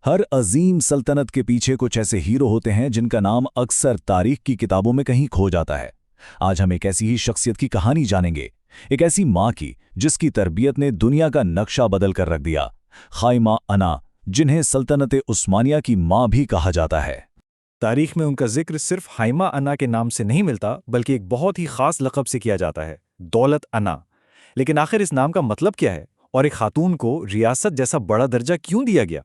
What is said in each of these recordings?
हर अजीम सल्तनत के पीछे कुछ ऐसे हीरो होते हैं जिनका नाम अक्सर तारीख की किताबों में कहीं खो जाता है। आज हम एक ऐसी ही शख्सियत की कहानी जानेंगे, एक ऐसी माँ की जिसकी तरबियत ने दुनिया का नक्शा बदल कर रख दिया। खाइमा अना, जिन्हें सल्तनत उस्मानिया की माँ भी कहा जाता है। तारीख में उनका जिक्र सिर्फ हाइमा अना के नाम से नहीं मिलता, बल्कि एक बहुत ही खास लक़ब से किया जाता है, दौलत अना। लेकिन आखिर इस नाम का मतलब क्या है और एक खातून को रियासत जैसा बड़ा दर्जा क्यों दिया गया?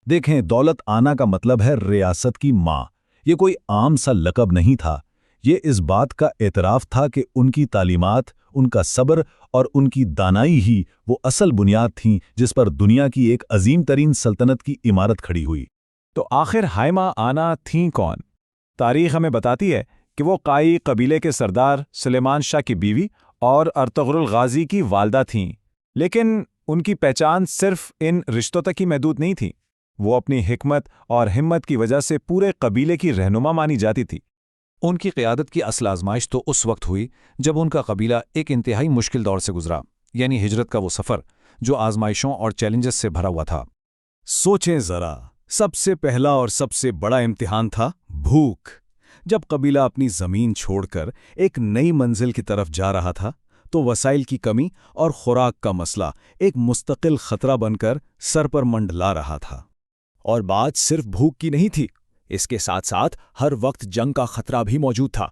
देखें, दौलत आना का मतलब है रियासत की माँ। ये कोई आम सा लक़ब नहीं था। ये इस बात का एतराफ़ था कि उनकी तालीमात, उनका सब्र और उनकी दानाई ही वो असल बुनियाद थीं जिस पर दुनिया की एक अजीम तरीन सल्तनत की इमारत खड़ी हुई। तो आखिर हाइमा आना थीं कौन? तारीख हमें बताती है कि वो काई कबीले के सरदार सुलेमान शाह की बीवी और अर्तुगरुल गाजी की वालदा थीं। लेकिन उनकी पहचान सिर्फ इन रिश्तों तक ही महदूद नहीं थी। वो अपनी हिकमत और हिम्मत की वजह से पूरे कबीले की रहनुमा मानी जाती थी। उनकी क़यादत की असल आजमाइश तो उस वक्त हुई जब उनका कबीला एक इंतहाई मुश्किल दौर से गुजरा, यानी हिजरत का वो सफ़र जो आजमाइशों और चैलेंजेस से भरा हुआ था। सोचें ज़रा, सबसे पहला और सबसे बड़ा इम्तिहान था भूख। जब कबीला अपनी ज़मीन छोड़कर एक नई मंजिल की तरफ जा रहा था तो वसाइल की कमी और खुराक का मसला एक मुस्तकिल खतरा बनकर सर पर मंडला रहा था। और बात सिर्फ भूख की नहीं थी, इसके साथ साथ हर वक्त जंग का खतरा भी मौजूद था।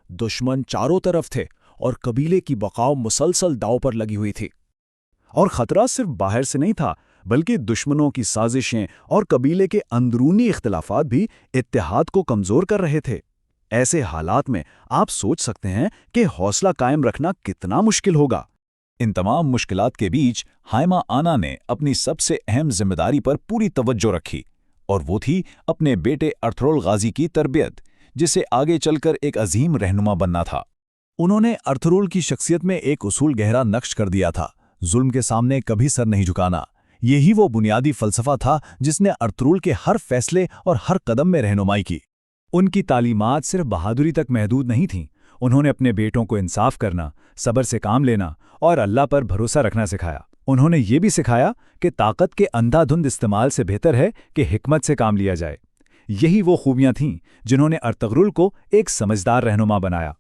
दुश्मन चारों तरफ थे और कबीले की बकाव मुसलसल दांव पर लगी हुई थी। और खतरा सिर्फ बाहर से नहीं था, बल्कि दुश्मनों की साजिशें और कबीले के अंदरूनी इख्तिलाफात भी इत्तेहाद को कमज़ोर कर रहे थे। ऐसे हालात में आप सोच सकते हैं कि हौसला कायम रखना कितना मुश्किल होगा। इन तमाम मुश्किलात के बीच हाइमा आना ने अपनी सबसे अहम जिम्मेदारी पर पूरी तवज्जो रखी, और वो थी अपने बेटे अर्तुगरुल गाजी की तरबियत, जिसे आगे चलकर एक अजीम रहनुमा बनना था। उन्होंने अर्तुगरुल की शख्सियत में एक उसूल गहरा नक्श कर दिया था, जुल्म के सामने कभी सर नहीं झुकाना। यही वो बुनियादी फ़लसफ़ा था जिसने अर्तुगरुल के हर फैसले और हर कदम में रहनुमाई की। उनकी तालीमात सिर्फ बहादुरी तक महदूद नहीं थीं। उन्होंने अपने बेटों को इंसाफ करना, सब्र से काम लेना और अल्लाह पर भरोसा रखना सिखाया। उन्होंने ये भी सिखाया कि ताकत के अंधाधुंध इस्तेमाल से बेहतर है कि हिकमत से काम लिया जाए। यही वो खूबियां थीं जिन्होंने अर्तुगरुल को एक समझदार रहनुमा बनाया।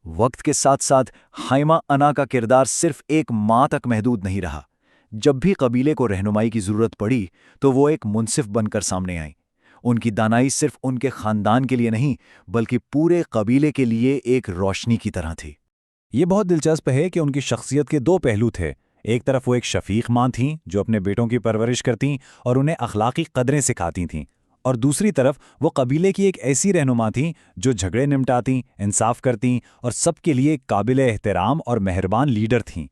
वक्त के साथ साथ हाइमा अना का किरदार सिर्फ एक माँ तक महदूद नहीं रहा। जब भी कबीले को रहनुमाई की ज़रूरत पड़ी तो वो एक मुनसिफ बनकर सामने आईं। उनकी दानाई सिर्फ उनके ख़ानदान के लिए नहीं, बल्कि पूरे कबीले के लिए एक रोशनी की तरह थी। ये बहुत दिलचस्प है कि उनकी शख्सियत के दो पहलू थे। एक तरफ वो एक शफीक माँ थीं जो अपने बेटों की परवरिश करतीं और उन्हें अखलाकी कदरें सिखाती थीं, और दूसरी तरफ वो कबीले की एक ऐसी रहनुमा थीं जो झगड़े निपटातीं, इंसाफ करतीं और सबके लिए काबिल एहतराम और मेहरबान लीडर थीं।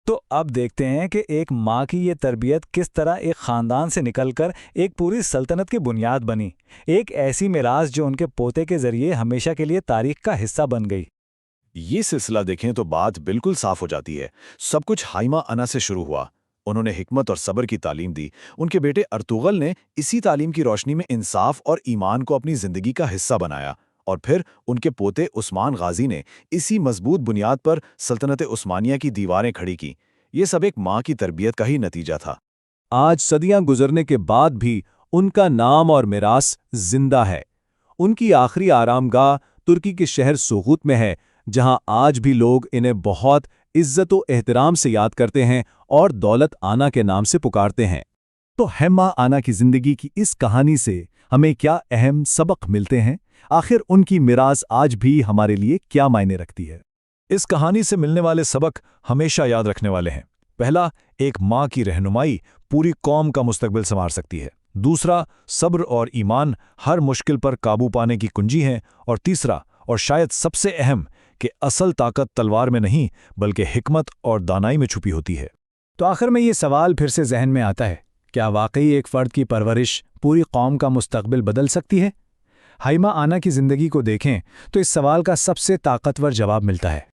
तो अब देखते हैं कि एक माँ की ये तरबियत किस तरह एक ख़ानदान से निकलकर एक पूरी सल्तनत की बुनियाद बनी, एक ऐसी मिरास जो उनके पोते के ज़रिए हमेशा के लिए तारीख का हिस्सा बन गई। ये सिलसिला देखें तो बात बिल्कुल साफ हो जाती है। सब कुछ हाइमा अना से शुरू हुआ। उन्होंने हिकमत और सब्र की तालीम दी। उनके बेटे अर्तुगरुल ने इसी तालीम की रोशनी में इंसाफ और ईमान को अपनी ज़िंदगी का हिस्सा बनाया, और फिर उनके पोते उस्मान गाजी ने इसी मजबूत बुनियाद पर सल्तनत उस्मानिया की दीवारें खड़ी की। ये सब एक माँ की तरबियत का ही नतीजा था। आज सदियां गुजरने के बाद भी उनका नाम और मिरास जिंदा है। उनकी आखिरी आरामगाह तुर्की के शहर सुगूत में है, जहां आज भी लोग इन्हें बहुत इज्जत व एहतराम से याद करते हैं और दौलत आना के नाम से पुकारते हैं। तो हाइमा आना की जिंदगी की इस कहानी से हमें क्या अहम सबक मिलते हैं? आखिर उनकी मिरास आज भी हमारे लिए क्या मायने रखती है? इस कहानी से मिलने वाले सबक हमेशा याद रखने वाले हैं। पहला, एक माँ की रहनुमाई पूरी कौम का मुस्तकबिल संवार सकती है। दूसरा, सब्र और ईमान हर मुश्किल पर काबू पाने की कुंजी हैं। और तीसरा, और शायद सबसे अहम, कि असल ताकत तलवार में नहीं बल्कि हिकमत और दानाई में छुपी होती है। तो आखिर में ये सवाल फिर से जहन में आता है, क्या वाकई एक फ़र्द की परवरिश पूरी कौम का मुस्तकबिल बदल सकती है? हाइमा आना की ज़िंदगी को देखें तो इस सवाल का सबसे ताकतवर जवाब मिलता है।